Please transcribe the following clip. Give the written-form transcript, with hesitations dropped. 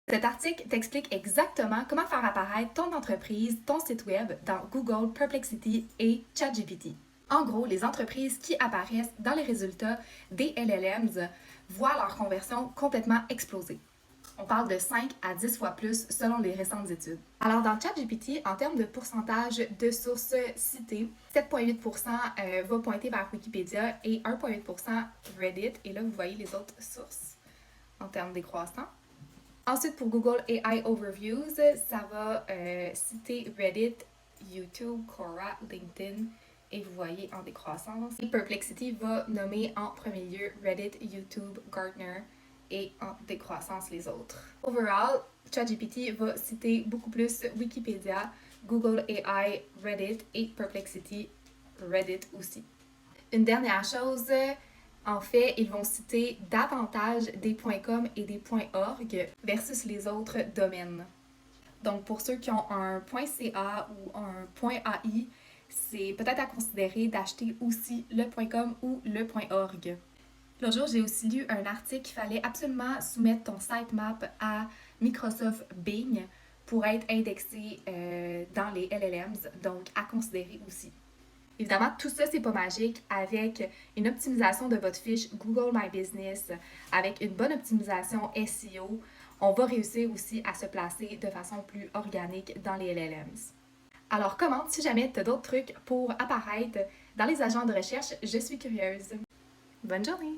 Cet article t'explique exactement comment faire apparaître ton entreprise, ton site web dans Google, Perplexity et ChatGPT. En gros, les entreprises qui apparaissent dans les résultats des LLMs voient leur conversion complètement exploser. On parle de 5 à 10 fois plus selon les récentes études. Alors dans ChatGPT, en termes de pourcentage de sources citées, 7,8% va pointer vers Wikipédia et 1,8% Reddit. Et là, vous voyez les autres sources en termes décroissants. Ensuite, pour Google AI Overviews, ça va citer Reddit, YouTube, Quora, LinkedIn, et vous voyez en décroissance. Et Perplexity va nommer en premier lieu Reddit, YouTube, Gartner, et en décroissance les autres. Overall, ChatGPT va citer beaucoup plus Wikipédia, Google AI, Reddit et Perplexity, Reddit aussi. Une dernière chose, en fait, ils vont citer davantage des .com et des .org versus les autres domaines. Donc, pour ceux qui ont un .ca ou un .ai, c'est peut-être à considérer d'acheter aussi le .com ou le .org. L'autre jour, j'ai aussi lu un article qu'il fallait absolument soumettre ton sitemap à Microsoft Bing pour être indexé dans les LLMs, donc à considérer aussi. Évidemment, tout ça, c'est pas magique. Avec une optimisation de votre fiche Google My Business, avec une bonne optimisation SEO, on va réussir aussi à se placer de façon plus organique dans les LLMs. Alors, commente si jamais tu as d'autres trucs pour apparaître dans les agents de recherche. Je suis curieuse. Bonne journée!